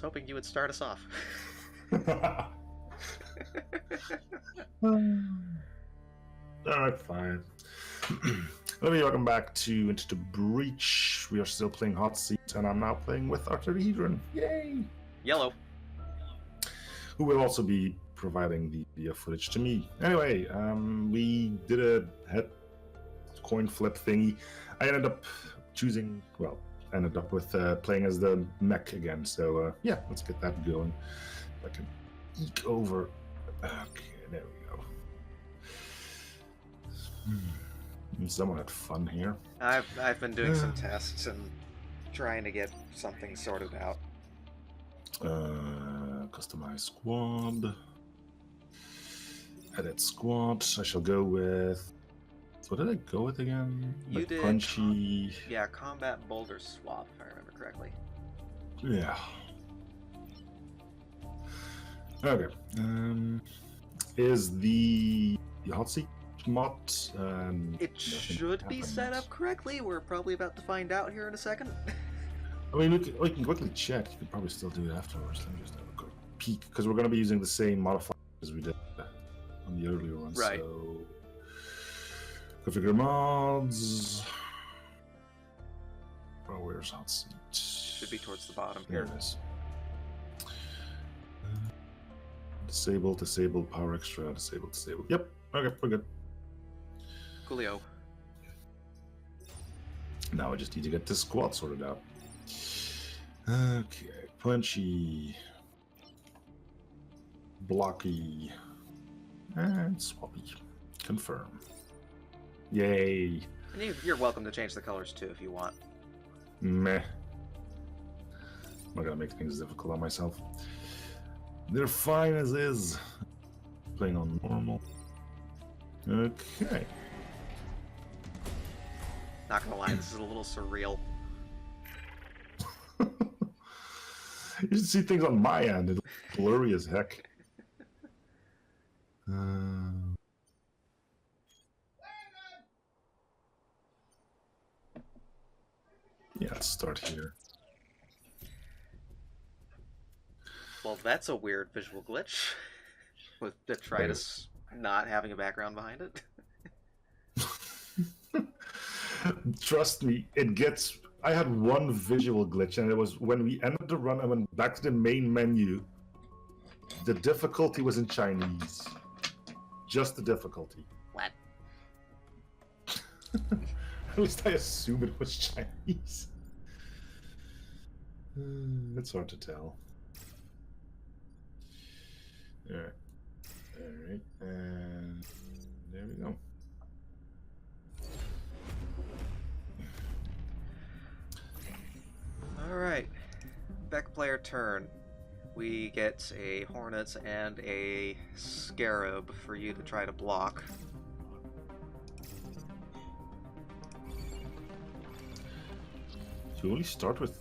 was hoping you would start us off. Alright, fine. Let me welcome back to Into the Breach. We are still playing Hot Seat, and I'm now playing with Arthur. Yay! Yellow. Who will also be providing the video footage to me. Anyway, we did a head coin flip thingy. I ended up with playing as the mech again. So yeah, let's get that going. I can eke over. Okay, there we go. Someone had fun here. I've been doing some tests and trying to get something sorted out. Customize squad. Edit squad. I shall go with. What did I go with again? You did punchy. Combat boulder swap, if I remember correctly. Yeah. Okay. Is the hot seat mod? It should be set up correctly. We're probably about to find out here in a second. I mean, we can quickly check. You could probably still do it afterwards. Let me just have a quick peek, because we're going to be using the same modifiers as we did on the earlier one. Right. So, configure mods. Oh, where's hot seat? Should be towards the bottom There here. it is. Disable, power extra, disable. Yep. Okay, we're good. Coolio. Now I just need to get this squad sorted out. Okay, punchy, blocky, and swappy. Confirm. Yay. And you're welcome to change the colors too if you want. Meh. I'm not gonna make things difficult on myself. They're fine as is. Playing on normal. Okay. Not gonna lie, this is a little surreal. You should see things on my end. It's blurry as heck. Yeah, let's start here. Well, that's a weird visual glitch. With detritus not having a background behind it. Trust me, it gets... I had one visual glitch, and it was when we ended the run, I went back to the main menu. The difficulty was in Chinese. Just the difficulty. What? At least I assume it was Chinese. It's hard to tell. Alright. Alright, and there we go. Alright. Back player turn. We get a Hornet and a Scarab for you to try to block. You only start with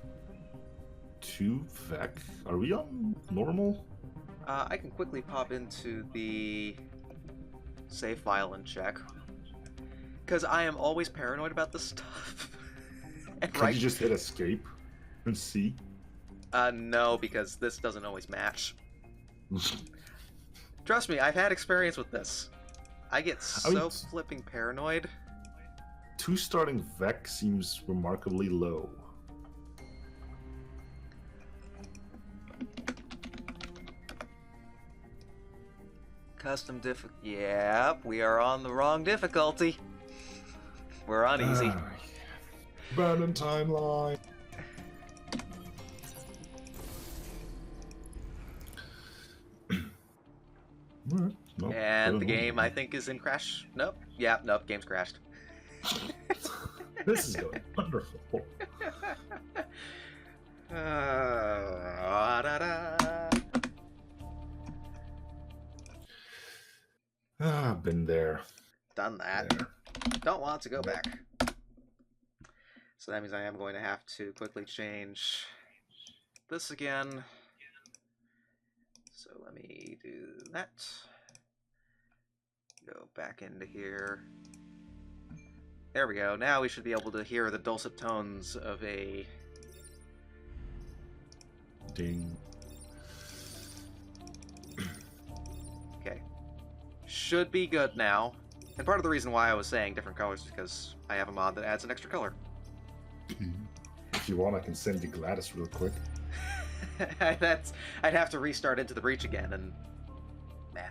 2 Vec? Are we on normal? I can quickly pop into the save file and check. Because I am always paranoid about this stuff. And Can you just hit escape and see? No, because this doesn't always match. Trust me, I've had experience with this. I get so flipping paranoid. 2 starting Vec seems remarkably low. Custom Yep, we are on the wrong difficulty. We're on easy. Abandoned timeline. Nope, and the game, I think, is in crash. Nope. Yeah, nope, game's crashed. This is going wonderful. I've been there. Done that. There. Don't want to go back. So that means I am going to have to quickly change this again. So let me do that. Go back into here. There we go. Now we should be able to hear the dulcet tones of a Ding, Should be good now. And part of the reason why I was saying different colors is because I have a mod that adds an extra color. If you want, I can send you Gladys real quick. I'd have to restart Into the Breach again, and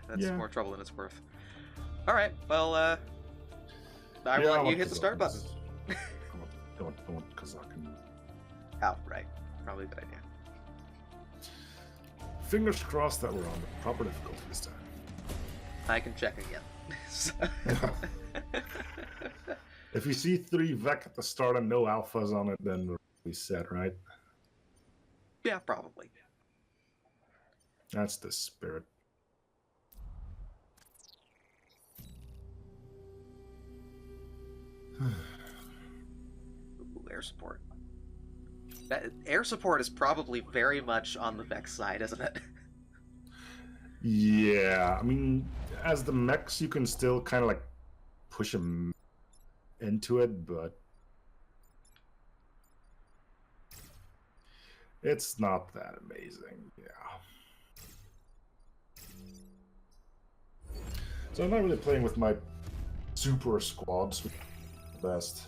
that's more trouble than it's worth. All right, well, I will let you hit the start button. I want Kazakin. Oh, right. Probably a good idea. Fingers crossed that we're on the proper difficulty this time. I can check again. If you see 3 Vec at the start and no alphas on it, then we're really set, right? Yeah, probably. That's the spirit. Ooh, air support. Air support is probably very much on the Vex side, isn't it? Yeah, I mean, as the mechs, you can still kind of like push them into it, but it's not that amazing. Yeah. So I'm not really playing with my super squads, which is the best.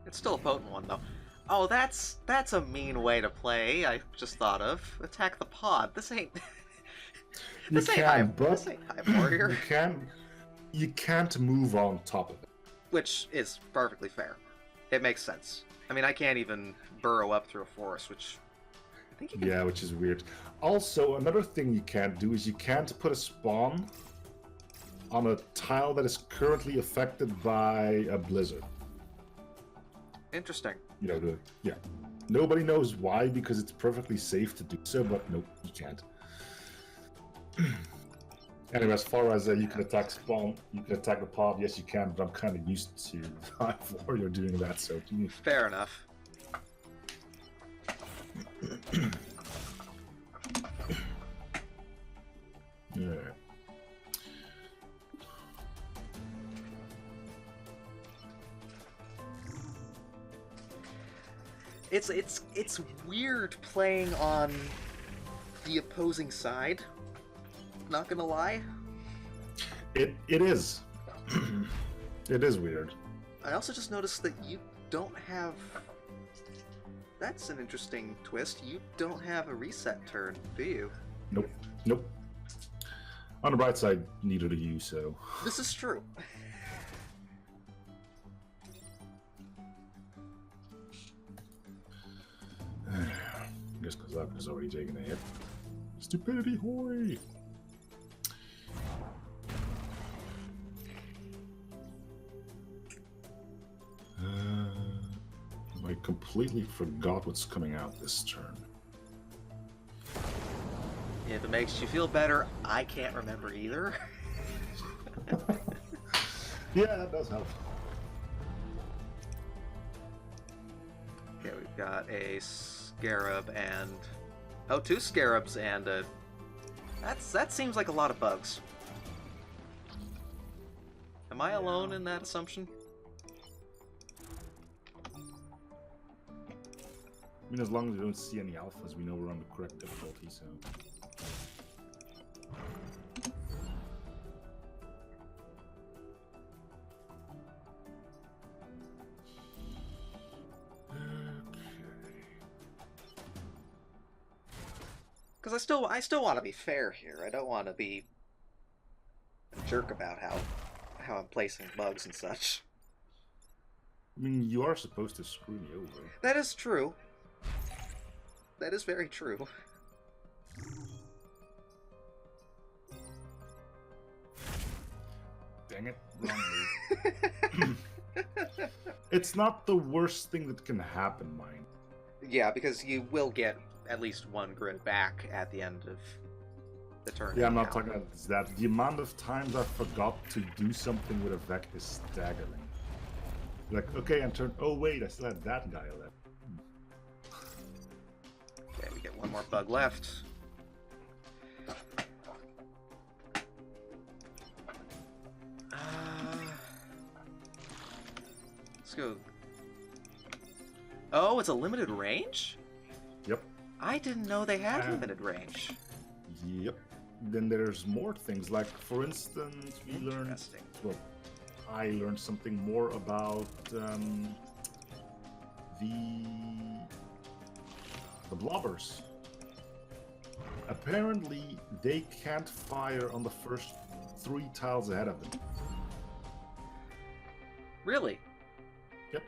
It's still a potent one, though. Oh, that's a mean way to play. I just thought of attack the pod. This ain't. This ain't high warrior. You can't move on top of it. Which is perfectly fair. It makes sense. I mean, I can't even burrow up through a forest, which I think you can. Yeah, which is weird. Also, another thing you can't do is you can't put a spawn on a tile that is currently affected by a blizzard. Interesting. You know, nobody knows why, because it's perfectly safe to do so, but nope, you can't. Anyway, as far as you can attack spawn, you can attack the pod, yes you can, but I'm kind of used to High Warrior doing that, so... Fair enough. Yeah. It's weird playing on the opposing side. Not gonna lie. It is. It is weird. I also just noticed that you don't have... That's an interesting twist. You don't have a reset turn, do you? Nope. Nope. On the bright side, neither do you, so... This is true. I guess Kazak has already taken a hit. Stupidity, hoy! I completely forgot what's coming out this turn. If it makes you feel better, I can't remember either. Yeah, that does help. Okay, we've got a scarab and... Oh, 2 scarabs and a... That seems like a lot of bugs. Am I alone in that assumption? I mean, as long as we don't see any alphas, we know we're on the correct difficulty, so... Because I still want to be fair here. I don't want to be a jerk about how I'm placing bugs and such. I mean, you are supposed to screw me over. That is true. That is very true. Dang it, wrong move. It's not the worst thing that can happen, mind. Yeah, because you will get at least 1 grid back at the end of the turn. Yeah, I'm not talking about that. The amount of times I forgot to do something with a Vec is staggering. Like, okay, and turn. Oh wait, I still had that guy left. Okay, we get 1 more bug left. Let's go. Oh, it's a limited range? Yep. I didn't know they had limited range. Yep. then there's more things. Like, for instance, we learned. Well, I learned something more about the blobbers. Apparently, they can't fire on the first 3 tiles ahead of them. Really? Yep.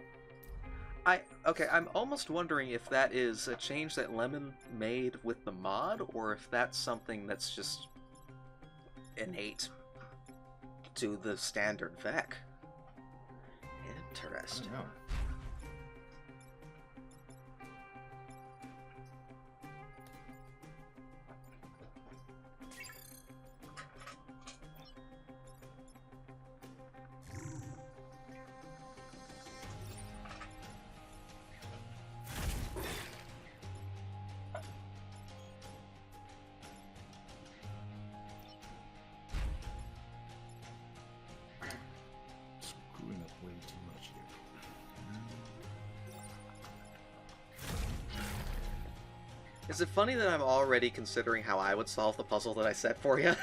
I'm almost wondering if that is a change that Lemon made with the mod, or if that's something that's just innate to the standard Vec. Interesting. I don't know. Screwing up way too much here. Is it funny that I'm already considering how I would solve the puzzle that I set for you?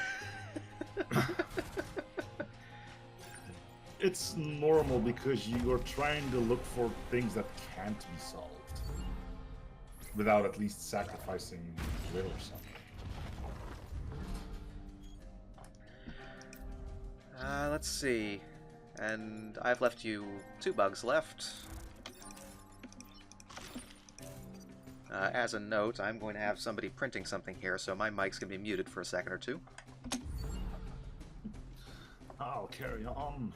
It's normal because you're trying to look for things that can't be solved without at least sacrificing will or something. Let's see. And I've left you 2 bugs left. As a note, I'm going to have somebody printing something here, so my mic's going to be muted for a second or two. I'll carry on.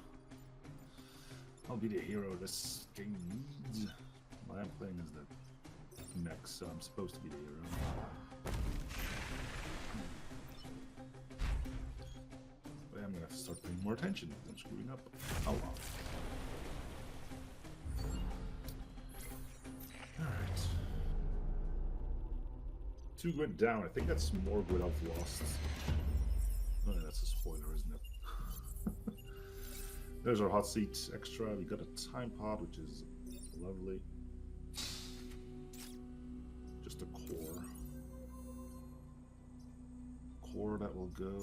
I'll be the hero this game needs. What I'm playing is the mechs, so I'm supposed to be the hero. But I'm gonna have to start paying more attention if I'm screwing up. Oh well. Alright. 2 went down. I think that's more good I've lost. Oh, yeah, that's a spoiler, isn't it? There's our hot seat extra. We got a time pod, which is lovely. Just a core. Core that will go.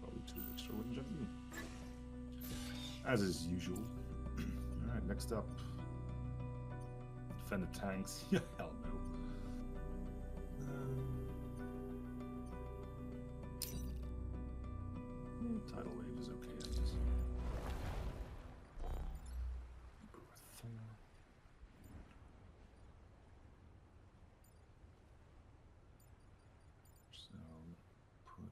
Probably 2 extra wooden jumping. As is usual. Alright, next up. Defend the tanks. Yeah, hell no. Tidal wave is okay, I guess. So put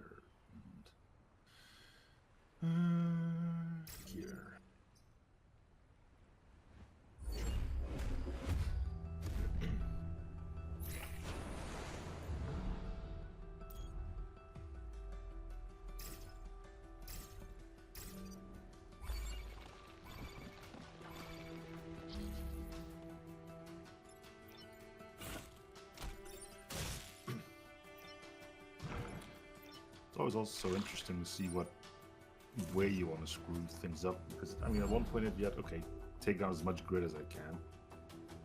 here, here. It's always also interesting to see what way you want to screw things up, because I mean at one point you had, okay, take down as much grid as I can,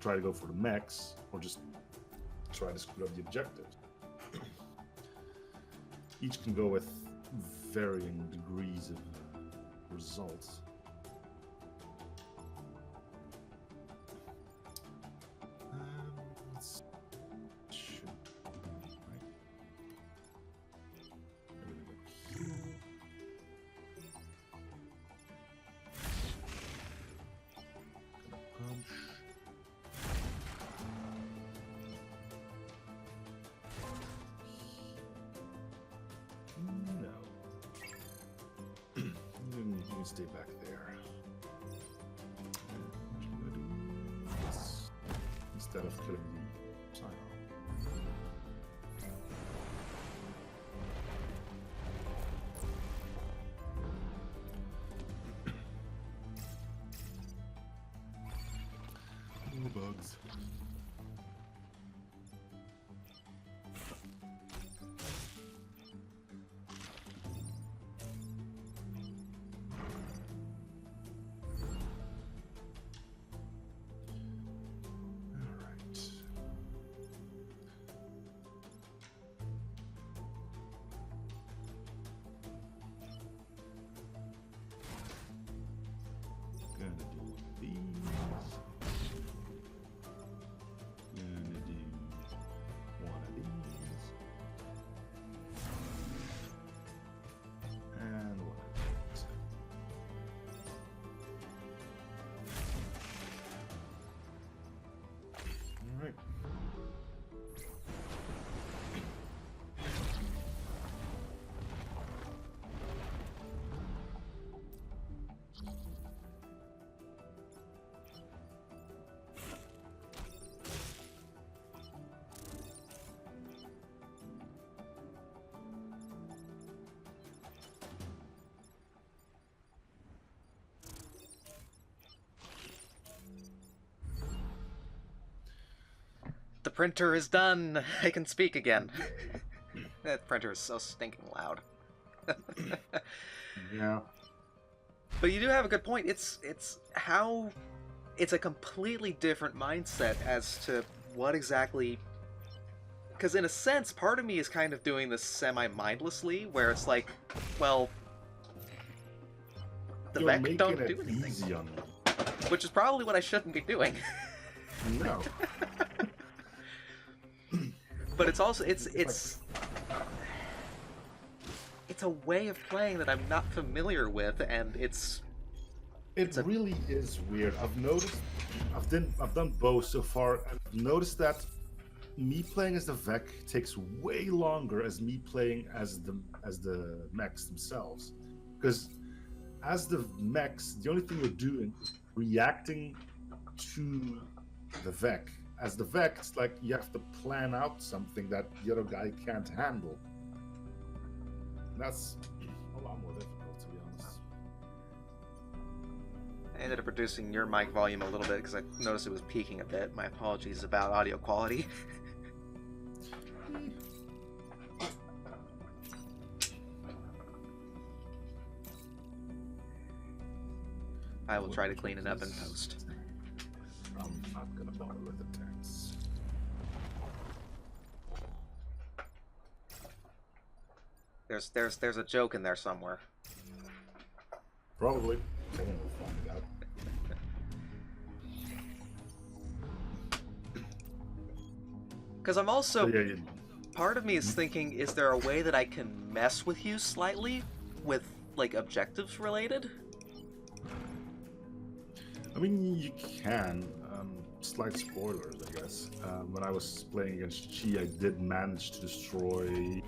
try to go for the mechs, or just try to screw up the objectives. Each can go with varying degrees of results. Let's shoot, right? Punch. No. You can stay back there. What you gonna do? This, instead of killing the Scion. More bugs. printer is done. I can speak again. That printer is so stinking loud. Yeah. But you do have a good point. It's a completely different mindset as to what exactly. Because in a sense, part of me is kind of doing this semi-mindlessly, where it's like, well, the You're Vec don't making do it anything. easy on me. Which is probably what I shouldn't be doing. No. But it's also it's a way of playing that I'm not familiar with, and it really is weird. I've done both so far, and I've noticed that me playing as the Vec takes way longer as me playing as the mechs themselves. Because as the mechs, the only thing you're doing is reacting to the Vec. As the Vec, it's like you have to plan out something that the other guy can't handle. And that's a lot more difficult, to be honest. I ended up reducing your mic volume a little bit because I noticed it was peaking a bit. My apologies about audio quality. I will try to clean it up in post. I'm not gonna bother with the tanks. There's a joke in there somewhere. Probably. Someone will find out. Because I'm also... Yeah, part of me is thinking, is there a way that I can mess with you slightly with, like, objectives related? I mean, you can. Slight spoilers, I guess. When I was playing against Chi, I did manage to destroy...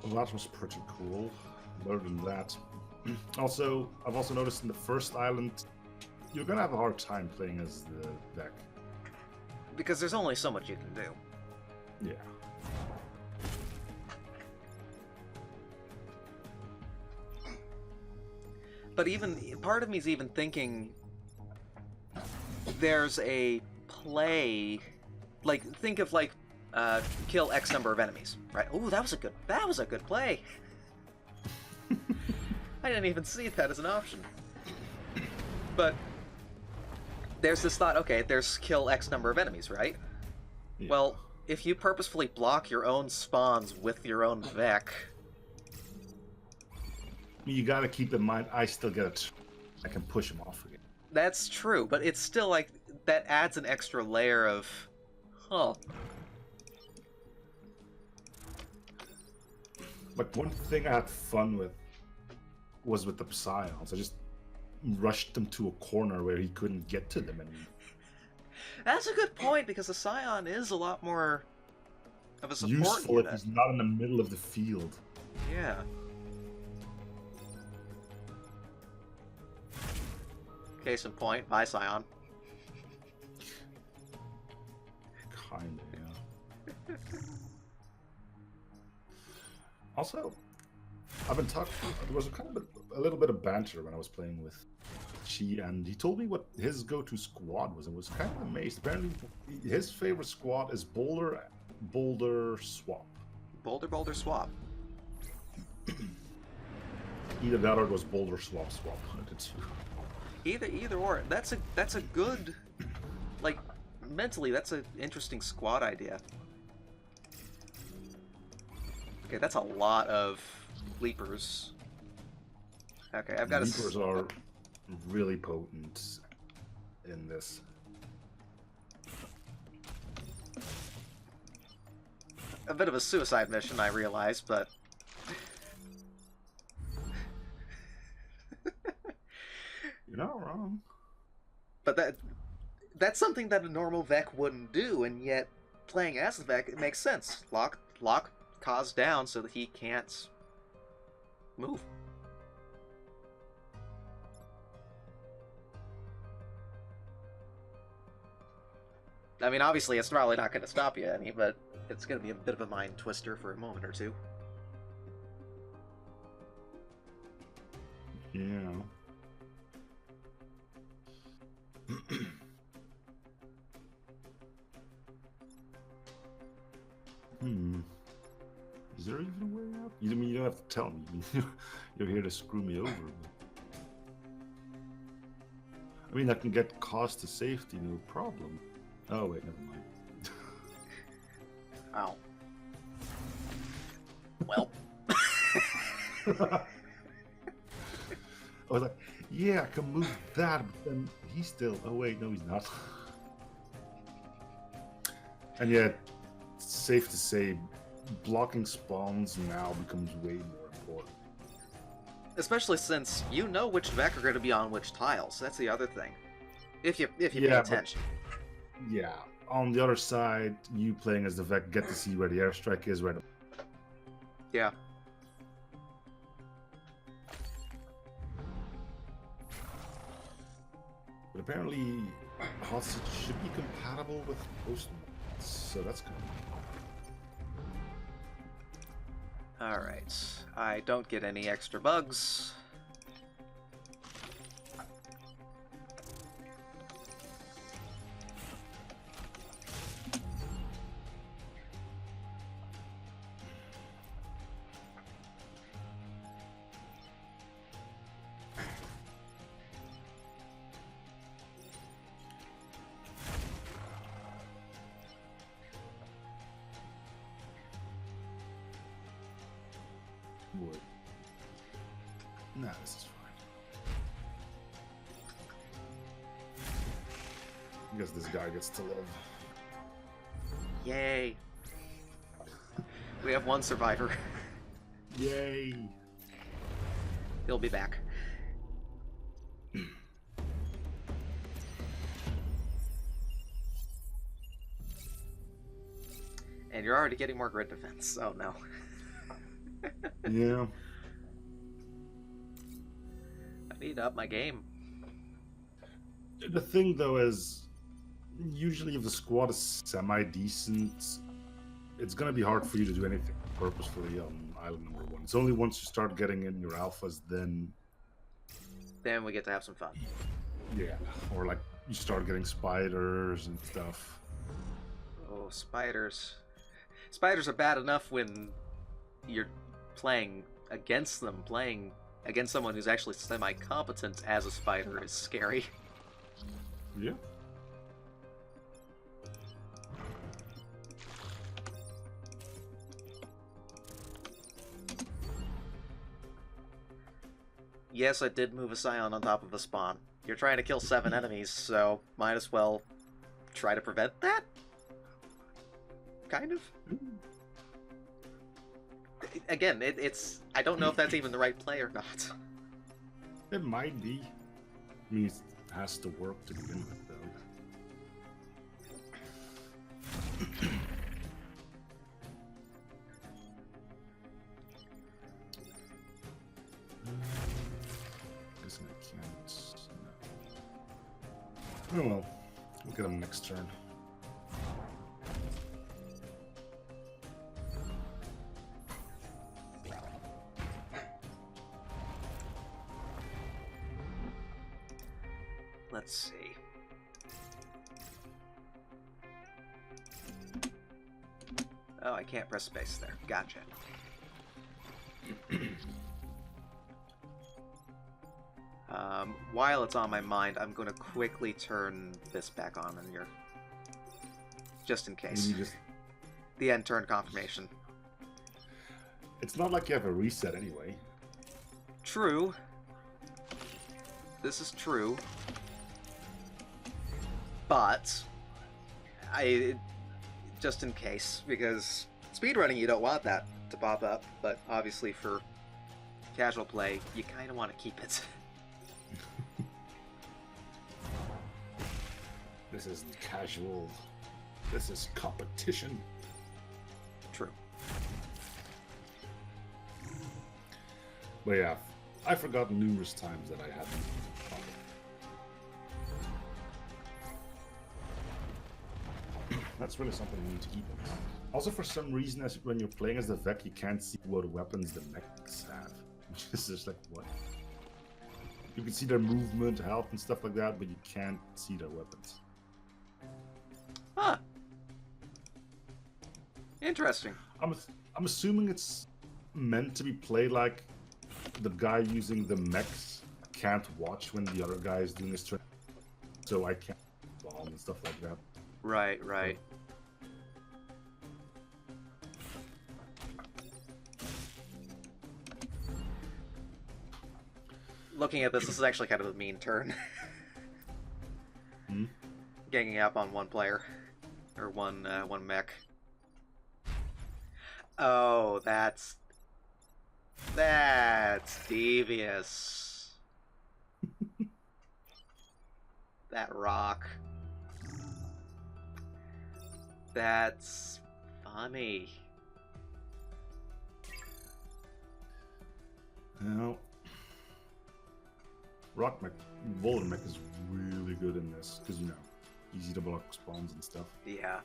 Well, that was pretty cool. Other than that... Also, I've also noticed in the first island, you're gonna have a hard time playing as the deck. Because there's only so much you can do. Yeah. But even part of me is even thinking there's a play, like think of like kill X number of enemies, right? Oh, that was a good play. I didn't even see that as an option. But there's this thought, okay, there's kill X number of enemies, right? Yeah. Well, if you purposefully block your own spawns with your own Vec... You gotta keep in mind, I still get it. I can push him off again. That's true, but it's still like, that adds an extra layer of... Huh. Like, one thing I had fun with was with the Psions. I just rushed him to a corner where he couldn't get to them anymore. That's a good point, because the Scion is a lot more of a support useful unit. if he's not in the middle of the field. Yeah. Case in point, my Scion. Kinda, yeah. Also, I've been talking. There was a little bit of banter when I was playing with Chi, and he told me what his go-to squad was. I was kind of amazed. Apparently, his favorite squad is Boulder Swap. Boulder Swap. Either that or it was Boulder Swap. I did too. Either or. That's a good, like, mentally, that's an interesting squad idea. Okay, that's a lot of leapers. Okay, I've got Leapers are really potent in this. a bit of a suicide mission, I realize, but... You're not wrong. But that's something that a normal Vec wouldn't do, and yet playing as the Vec, it makes sense. Lock Kaz down so that he can't move. I mean, obviously, it's probably not going to stop you any, but it's going to be a bit of a mind twister for a moment or two. Yeah. Is there even a way out? You mean you don't have to tell me? You're here to screw me over. I mean, I can get cost to safety, no problem. Oh wait, never mind. Ow. Well. I was like, yeah, I can move that, but then he's still. Oh wait, no, he's not. And yet, it's safe to say, blocking spawns now becomes way more important. Especially since you know which Vec are going to be on which tiles. That's the other thing. If you pay Yeah, attention. Yeah. On the other side, you playing as the Vec get to see where the airstrike is, where the... Yeah. But apparently, hotseat should be compatible with most mods, so that's good. Alright. I don't get any extra bugs. Wood. Nah, this is fine. I guess this guy gets to live. Yay. We have one survivor. Yay! He'll be back. And you're already getting more grid defense. Oh no. Yeah. I need to up my game. The thing, though, is usually if the squad is semi-decent, it's going to be hard for you to do anything purposefully on island number 1. It's only once you start getting in your alphas, then we get to have some fun. yeah, or like you start getting spiders and stuff. Oh, spiders. Spiders are bad enough when you're playing against them. Playing against someone who's actually semi-competent as a spider is scary. Yeah. Yes, I did move a Scion on top of a spawn. You're trying to kill 7 enemies, so might as well try to prevent that? Kind of? Again, it's... I don't know if that's even the right play or not. It might be. I mean, it has to work to begin with, though. Guessing I can't. No. Oh well. We'll get him next turn. Let's see. Oh, I can't press space there. Gotcha. While it's on my mind, I'm going to quickly turn this back on in here. Just in case. The end turn confirmation. It's not like you have a reset anyway. True. This is true. But just in case, because speedrunning you don't want that to pop up, but obviously for casual play, you kind of want to keep it. This isn't casual. This is competition. True. But yeah, I forgot numerous times that I hadn't. That's really something you need to keep in mind. Also, for some reason, when you're playing as the Vec, you can't see what weapons the mechs have. Which is just like, what? You can see their movement, health, and stuff like that, but you can't see their weapons. Huh. Interesting. I'm assuming it's meant to be played like the guy using the mechs can't watch when the other guy is doing his turn, so I can't bomb and stuff like that. Right, right. Looking at this is actually kind of a mean turn. Hmm? Ganging up on one player. Or one mech. Oh, that's devious. That rock. That's funny. Now, Rock mech, Boulder mech is really good in this because easy to block spawns and stuff. Yeah.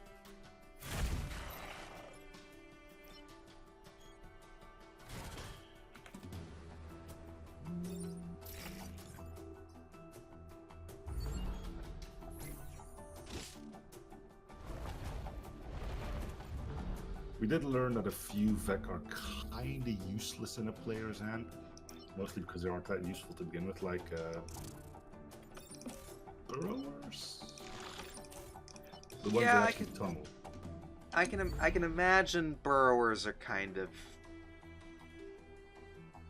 We did learn that a few Vec are kind of useless in a player's hand, mostly because they aren't that useful to begin with, like burrowers. The ones that actually tunnel. I can imagine burrowers are kind of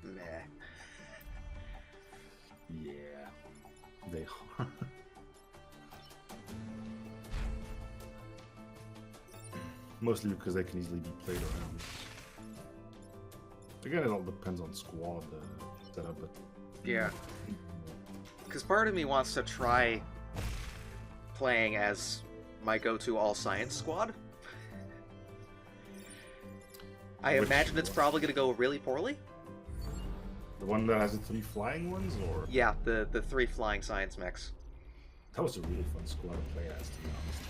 meh. Yeah, they are. Mostly because they can easily be played around. Again, it all depends on squad setup, but Yeah. Because part of me wants to try playing as my go-to all-science squad. I imagine it's probably going to go really poorly. The one that has the 3 flying ones, or Yeah, the 3 flying science mechs. that was a really fun squad to play as, to be honest.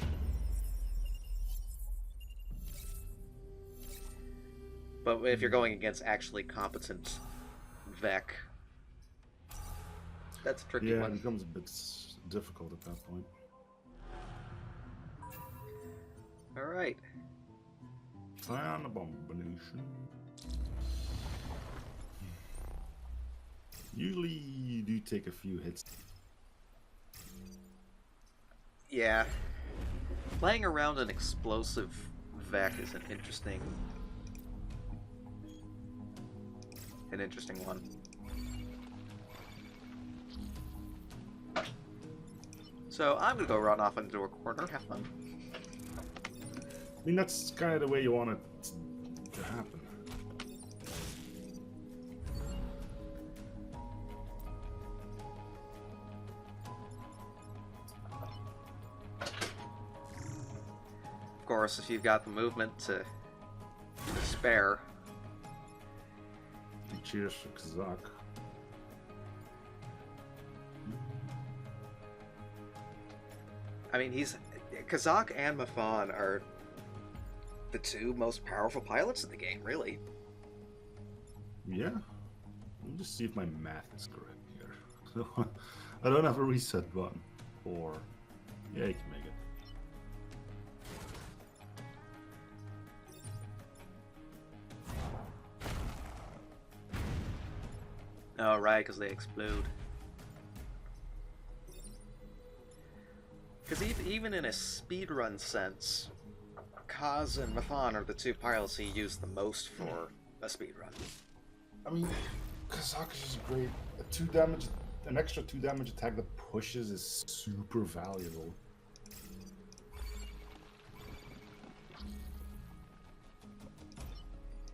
But if you're going against actually competent Vec, that's a tricky Yeah, one. it becomes a bit difficult at that point. Alright. Plan abomination. Usually you do take a few hits. Yeah. Playing around an explosive Vec is an interesting one. So I'm gonna go run off into a corner, have fun. I mean, that's kind of the way you want it to happen. Of course, if you've got the movement to spare. Cheers for Kazak. I mean, Kazak and Mafan are the 2 most powerful pilots in the game, really. Yeah. Let me just see if my math is correct here. I don't have a reset button. Or, yeah, you can make it. Oh, right, because they explode. Because even in a speedrun sense, Kaz and Mafan are the 2 pilots he used the most for a speedrun. I mean, Kazak is just great. An extra 2 damage attack that pushes is super valuable.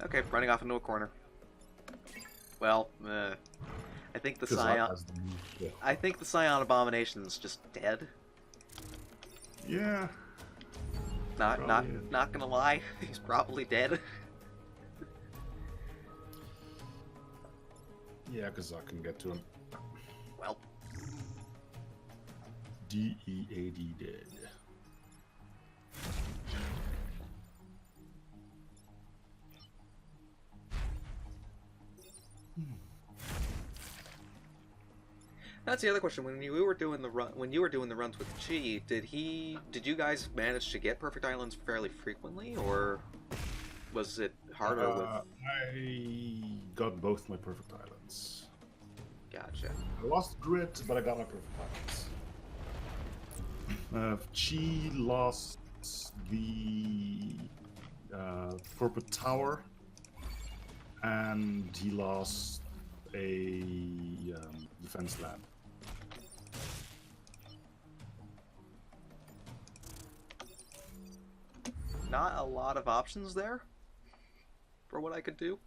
Okay, running off into a corner. Well, I think the Kazak Scion. has the move, yeah. I think the Scion Abomination's just dead. Yeah. Not gonna lie, he's probably dead. Yeah, Kazak can get to him. Well, D-E-A-D dead. That's the other question. When you were doing the runs with Chi, did you guys manage to get perfect islands fairly frequently, or was it harder with? I got both my perfect islands. Gotcha. I lost grit, but I got my perfect islands. Chi lost the corporate tower, and he lost a defense lab. Not a lot of options there for what I could do.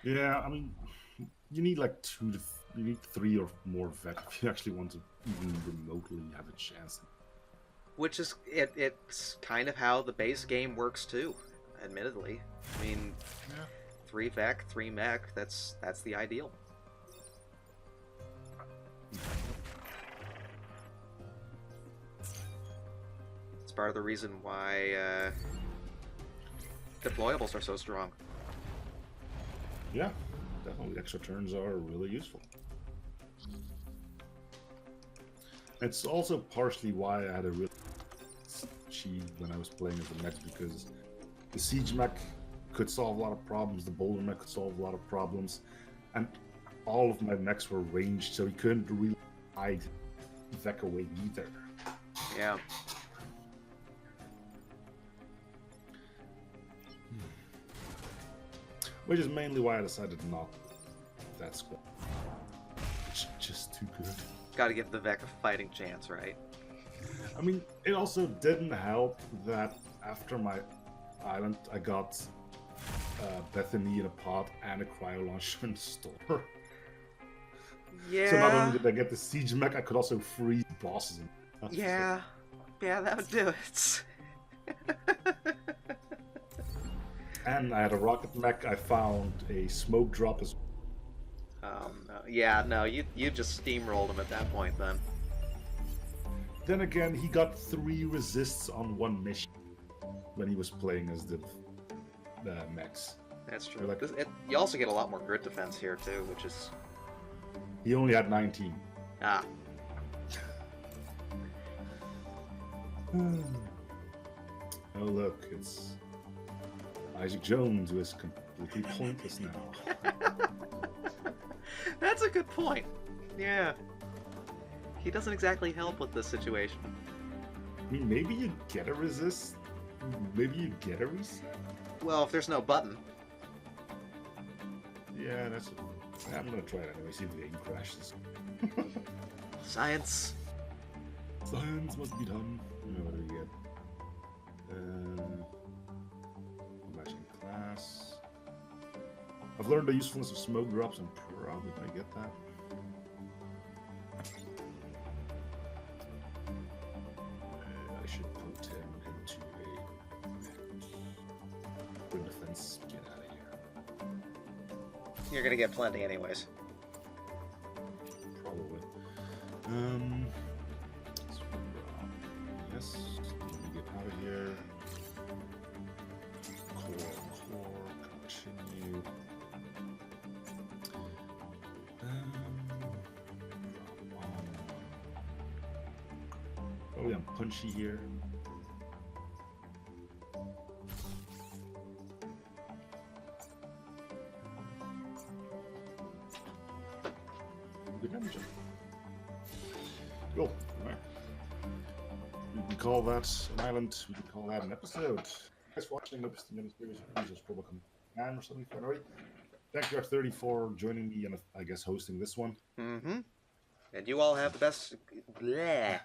Yeah, I mean, you need like you need 3 or more vet if you actually want to even remotely have a chance. Which is it's kind of how the base game works too, admittedly. I mean, Yeah. 3 Vec, 3 Mech, that's the ideal. It's part of the reason why deployables are so strong. Yeah, definitely extra turns are really useful. It's also partially why I had a really cheat when I was playing as the mechs, because the siege mech could solve a lot of problems, the boulder mech could solve a lot of problems, and all of my mechs were ranged, so he couldn't really hide Vec away either. Yeah. Which is mainly why I decided not that squad. It's just too good. Gotta give the Vec a fighting chance, right? I mean, it also didn't help that after my island, I got Bethany in a pot and a cryo launcher in the store. Yeah. So not only did I get the siege mech, I could also freeze bosses. Yeah. Yeah, that would do it. And I had a rocket mech. I found a smoke drop as No. Yeah, no, you just steamrolled him at that point then. Then again, he got 3 resists on 1 mission when he was playing as the mechs. That's true. Like, You also get a lot more grid defense here too, which is... he only had 19. Ah. Oh look, it's Isaac Jones, who is completely pointless now. That's a good point. Yeah. He doesn't exactly help with this situation. I mean, maybe you get a resist. Maybe you get a reset. Well, if there's no button. Yeah, that's. I'm gonna try it anyway. See if the game crashes. Science. Science must be done. What do we get? Matching class. I've learned the usefulness of smoke drops. I'm probably gonna get that. I should put him into a good defense. Get out of here. You're gonna get plenty anyways. Probably. Yes. Let me get out of here. Core, continue. Oh, yeah, I'm punchy here. Good damage. Cool. Alright. We can call that an island. We can call that an episode. Thanks for watching. Hope you enjoyed this video. Just probably man or something. Anyway, thank you, R30, for joining me and I guess hosting this one. Mm-hmm. And you all have the best... Bleh.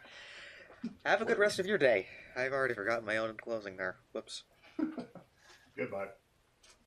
Have a good rest of your day. I've already forgotten my own closing there. Whoops. Goodbye.